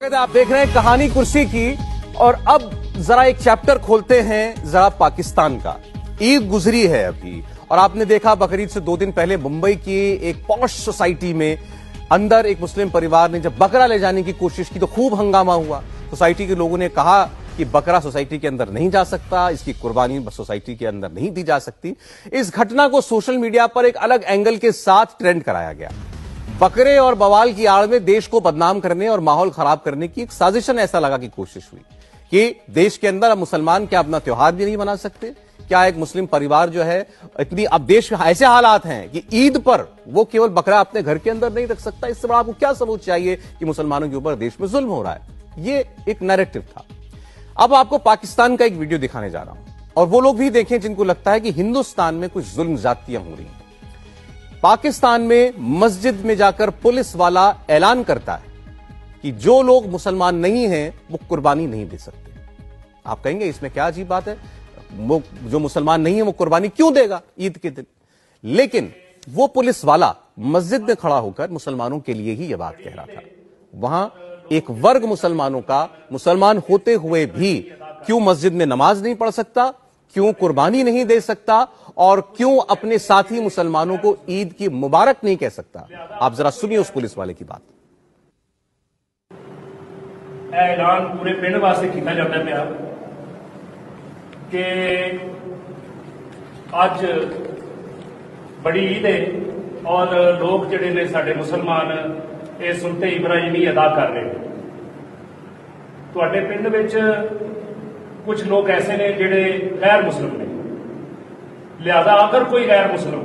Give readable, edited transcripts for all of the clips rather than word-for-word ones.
आप देख रहे हैं कहानी कुर्सी की। और अब जरा एक चैप्टर खोलते हैं जरा पाकिस्तान का। ईद गुजरी है अभी और आपने देखा बकरीद से 2 दिन पहले मुंबई की एक पॉश सोसाइटी में अंदर एक मुस्लिम परिवार ने जब बकरा ले जाने की कोशिश की तो खूब हंगामा हुआ। सोसाइटी के लोगों ने कहा कि बकरा सोसाइटी के अंदर नहीं जा सकता, इसकी कुर्बानी सोसाइटी के अंदर नहीं दी जा सकती। इस घटना को सोशल मीडिया पर एक अलग एंगल के साथ ट्रेंड कराया गया। बकरे और बवाल की आड़ में देश को बदनाम करने और माहौल खराब करने की एक साजिशन ऐसा लगा की कोशिश हुई कि देश के अंदर अब मुसलमान क्या अपना त्योहार भी नहीं मना सकते, क्या एक मुस्लिम परिवार जो है इतनी, अब देश के ऐसे हालात हैं कि ईद पर वो केवल बकरा अपने घर के अंदर नहीं रख सकता। इससे बड़ा आपको क्या सबूत चाहिए कि मुसलमानों के ऊपर देश में जुल्म हो रहा है। ये एक नैरेटिव था। अब आपको पाकिस्तान का एक वीडियो दिखाने जा रहा हूं और वो लोग भी देखें जिनको लगता है कि हिंदुस्तान में कुछ जुल्म ज्यादतियां हो रही हैं। पाकिस्तान में मस्जिद में जाकर पुलिस वाला ऐलान करता है कि जो लोग मुसलमान नहीं हैं वो कुर्बानी नहीं दे सकते। आप कहेंगे इसमें क्या अजीब बात है, वो जो मुसलमान नहीं है वो कुर्बानी क्यों देगा ईद के दिन। लेकिन वो पुलिस वाला मस्जिद में खड़ा होकर मुसलमानों के लिए ही यह बात कह रहा था। वहां एक वर्ग मुसलमानों का मुसलमान होते हुए भी क्यों मस्जिद में नमाज नहीं पढ़ सकता, क्यों कुर्बानी नहीं दे सकता और क्यों अपने साथी मुसलमानों को ईद की मुबारक नहीं कह सकता। आप जरा सुनिए उस पुलिस वाले की बात। ऐलान पूरे पिंड वास्ते किया जाता है कि अज बड़ी ईद है और लोग जिहड़े ने साडे मुसलमान ये सुनते इब्राहिमी अदा कर रहे हैं। तुहाडे पिंड विच कुछ लोग ऐसे ने जिहड़े गैर मुस्लिम ने, लिहाजा अगर कोई गैर मुस्लिम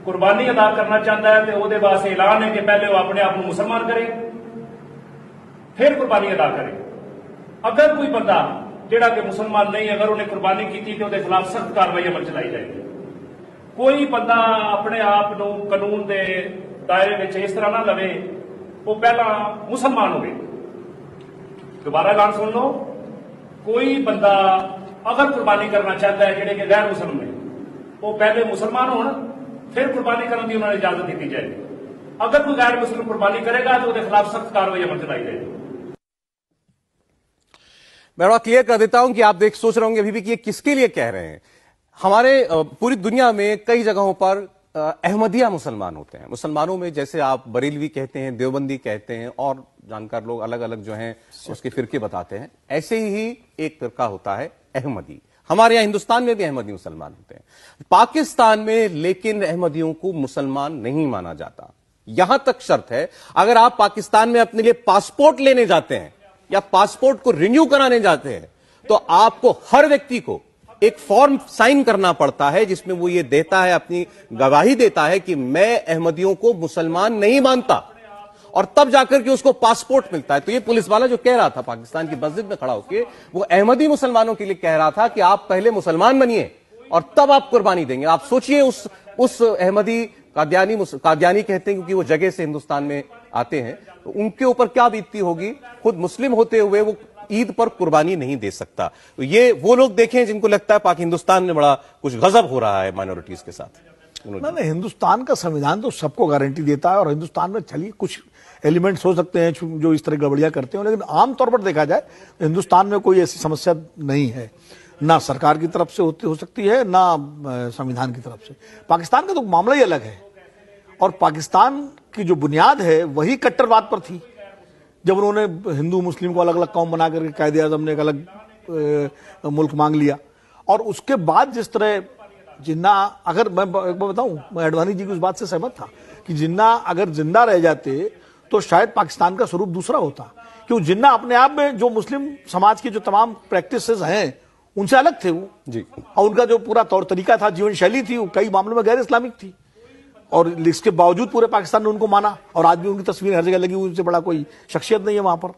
कुर्बानी अदा करना चाहता है तो वो वास्ते ऐलान है कि पहले वो अपने आप को मुसलमान करे फिर कुर्बानी अदा करे। अगर कोई बंदा जिहड़ा कि मुसलमान नहीं, अगर उन्हें कुर्बानी की तो उसके खिलाफ सख्त कार्रवाई अमल चलाई जाएगी। कोई बंदा अपने आप को कानून के दायरे में इस तरह ना लवे वो पहला मुसलमान होवे। दोबारा ऐलान सुन लो, कोई बंदा अगर कुर्बानी करना चाहता है जिहड़े कि गैर मुसलमान ने, वो पहले मुसलमान होना फिर कुर्बानी करने की उन्होंने इजाजत दी जाएगी। अगर कोई गैर मुस्लिम कुर्बानी करेगा तो उसके खिलाफ सख्त कार्रवाई अमल चलाई जाएगी। मैं बड़ा क्लियर कर देता हूं कि आप सोच रहे होंगे अभी भी कि ये किसके लिए कह रहे हैं। हमारे पूरी दुनिया में कई जगहों पर अहमदिया मुसलमान होते हैं। मुसलमानों में जैसे आप बरेलवी कहते हैं, देवबंदी कहते हैं और जानकार लोग अलग अलग जो हैं उसके फिरके बताते हैं। ऐसे ही एक फिरका होता है अहमदी। हमारे यहां हिंदुस्तान में भी अहमदी मुसलमान होते हैं। पाकिस्तान में लेकिन अहमदियों को मुसलमान नहीं माना जाता। यहां तक शर्त है, अगर आप पाकिस्तान में अपने लिए पासपोर्ट लेने जाते हैं या पासपोर्ट को रिन्यू कराने जाते हैं तो आपको हर व्यक्ति को एक फॉर्म साइन करना पड़ता है जिसमें वो ये देता है, अपनी गवाही देता है कि मैं अहमदियों को मुसलमान नहीं मानता, और तब जाकर के उसको पासपोर्ट मिलता है। तो ये पुलिस वाला जो कह रहा था पाकिस्तान की मस्जिद में खड़ा होकर, वो अहमदी मुसलमानों के लिए कह रहा था कि आप पहले मुसलमान बनिए और तब आप कुर्बानी देंगे। आप सोचिए उस अहमदी कादियानी कहते हैं क्योंकि वो जगह से हिंदुस्तान में आते हैं, तो उनके ऊपर क्या बीतती होगी। खुद मुस्लिम होते हुए वो ईद पर कुर्बानी नहीं दे सकता। तो ये वो लोग देखें जिनको लगता है पाक हिंदुस्तान में बड़ा कुछ गजब हो रहा है माइनॉरिटीज के साथ। नहीं, हिंदुस्तान का संविधान तो सबको गारंटी देता है और हिंदुस्तान में चलिए कुछ एलिमेंट्स हो सकते हैं जो इस तरह गड़बड़ियां करते हैं, लेकिन आमतौर पर देखा जाए तो हिंदुस्तान में कोई ऐसी समस्या नहीं है, ना सरकार की तरफ से हो सकती है ना संविधान की तरफ से। पाकिस्तान का तो मामला ही अलग है और पाकिस्तान की जो बुनियाद है वही कट्टरवाद पर थी। जब उन्होंने हिंदू मुस्लिम को अलग अलग कौम बना करके कायदे आजम ने एक अलग मुल्क मांग लिया, और उसके बाद जिस तरह जिन्ना, अगर मैं एक बार बताऊं, मैं अडवाणी जी की उस बात से सहमत था कि जिन्ना अगर जिंदा रह जाते तो शायद पाकिस्तान का स्वरूप दूसरा होता, क्योंकि जिन्ना अपने आप में जो मुस्लिम समाज की जो तमाम प्रैक्टिसेस हैं उनसे अलग थे वो जी, और उनका जो पूरा तौर तरीका था, जीवन शैली थी, वो कई मामलों में गैर इस्लामिक थी, और इसके बावजूद पूरे पाकिस्तान ने उनको माना और आज भी उनकी तस्वीर हर जगह लगी हुई, उनसे बड़ा कोई शख्सियत नहीं है वहां पर।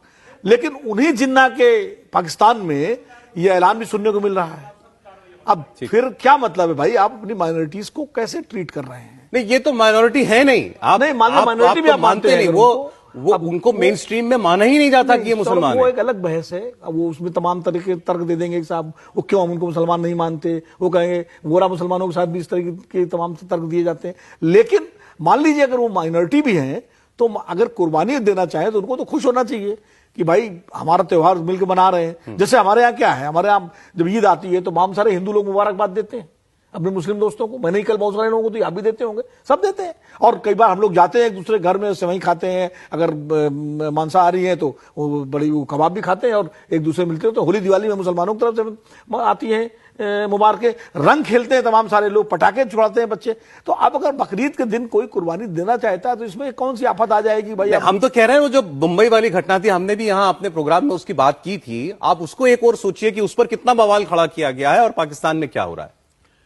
लेकिन उन्हीं जिन्ना के पाकिस्तान में यह ऐलान भी सुनने को मिल रहा है। अब फिर क्या मतलब है भाई, आप अपनी माइनॉरिटीज को कैसे ट्रीट कर रहे हैं? नहीं, ये तो माइनॉरिटी है नहीं। आप नहीं माइनॉरिटी भी आप मानते नहीं, वो उनको मेन स्ट्रीम में माना ही नहीं जाता कि ये मुसलमान है। वो एक अलग बहस है, वो उसमें तमाम तरह के तर्क दे देंगे कि साहब वो क्यों हम उनको मुसलमान नहीं मानते, वो कहेंगे गोरा मुसलमानों के साथ भी इस तरह के तमाम तर्क दिए जाते हैं। लेकिन मान लीजिए अगर वो माइनॉरिटी भी हैं तो अगर कुर्बानी देना चाहे तो उनको तो खुश होना चाहिए कि भाई हमारा त्योहार मिलकर मना रहे हैं। जैसे हमारे यहाँ क्या है, हमारे यहाँ जब ईद आती है तो बहुत सारे हिंदू लोग मुबारकबाद देते हैं अपने मुस्लिम दोस्तों को। मैंने ही कल बहुत सारे लोगों को तो आप भी देते होंगे, सब देते हैं। और कई बार हम लोग जाते हैं एक दूसरे घर में, सेवई खाते हैं, अगर मांसाहारी है तो वो बड़ी कबाब भी खाते हैं और एक दूसरे मिलते हैं। तो होली दिवाली में मुसलमानों की तरफ से आती है मुबारकें, रंग खेलते हैं तमाम सारे लोग, पटाखे छुड़ाते हैं बच्चे। तो अब अगर बकरीद के दिन कोई कुर्बानी देना चाहता है तो इसमें कौन सी आफत आ जाएगी भाई? हम तो कह रहे हैं वो जो मुंबई वाली घटना थी, हमने भी यहां अपने प्रोग्राम में उसकी बात की थी। आप उसको एक और सोचिए कि उस पर कितना बवाल खड़ा किया गया है और पाकिस्तान में क्या हो रहा है।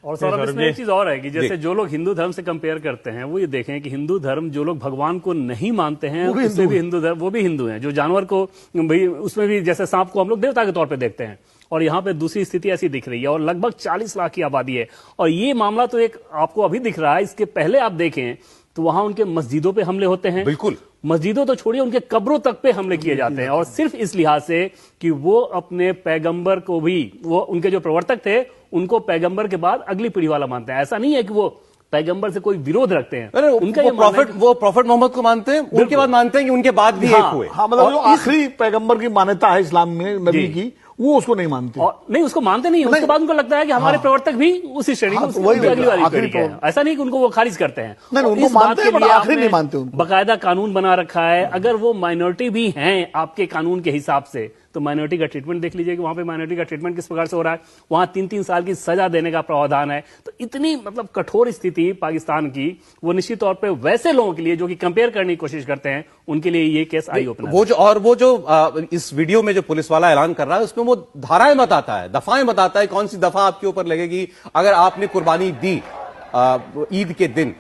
और सौरभ, इसमें एक चीज और है कि जैसे जो लोग हिंदू धर्म से कंपेयर करते हैं वो ये देखें कि हिंदू धर्म जो लोग भगवान को नहीं मानते हैं उससे भी हिंदू धर्म, वो भी हिंदू हैं। जो जानवर को भाई, उसमें भी जैसे सांप को हम लोग देवता के तौर पे देखते हैं, और यहाँ पे दूसरी स्थिति ऐसी दिख रही है। और लगभग 40 लाख की आबादी है। और ये मामला तो एक आपको अभी दिख रहा है, इसके पहले आप देखें तो वहां उनके मस्जिदों पे हमले होते हैं। बिल्कुल, मस्जिदों तो छोड़िए, उनके कब्रों तक पे हमले किए जाते हैं। और सिर्फ इस लिहाज से कि वो अपने पैगंबर को भी, वो उनके जो प्रवर्तक थे उनको पैगंबर के बाद अगली पीढ़ी वाला मानते हैं। ऐसा नहीं है कि वो पैगंबर से कोई विरोध रखते हैं। उनका वो प्रॉफिट मोहम्मद को मानते हैं, उनके बाद मानते हैं कि उनके बाद भी एक हुए। हाँ, मतलब जो आखिरी पैगंबर की मान्यता है इस्लाम में नबी की, वो उसको नहीं मानते। और नहीं, उसको मानते नहीं। उसके बाद उनको लगता है कि हमारे प्रवर्तक भी उसी श्रेणी में, अगली वाली पीढ़ी के हैं। ऐसा नहीं कि उनको वो खारिज करते हैं। उनको मानते हैं, बट आखिरी नहीं मानते। बाकायदा कानून बना रखा है। अगर वो माइनॉरिटी भी हैं आपके कानून के हिसाब से, तो माइनॉरिटी का ट्रीटमेंट देख लीजिए कि वहां पे माइनॉरिटी का ट्रीटमेंट किस प्रकार से हो रहा है। वहां 3-3 साल की सजा देने का प्रावधान है। तो इतनी मतलब कठोर स्थिति पाकिस्तान की, वो निश्चित तौर पे वैसे लोगों के लिए जो कि कंपेयर करने की कोशिश करते हैं, उनके लिए ये केस आई ओपनर। वो जो इस वीडियो में जो पुलिस वाला ऐलान कर रहा है उसमें वो धाराएं बताता है, दफाएं बताता है, कौन सी दफा आपके ऊपर लगेगी अगर आपने कुर्बानी दी ईद के दिन।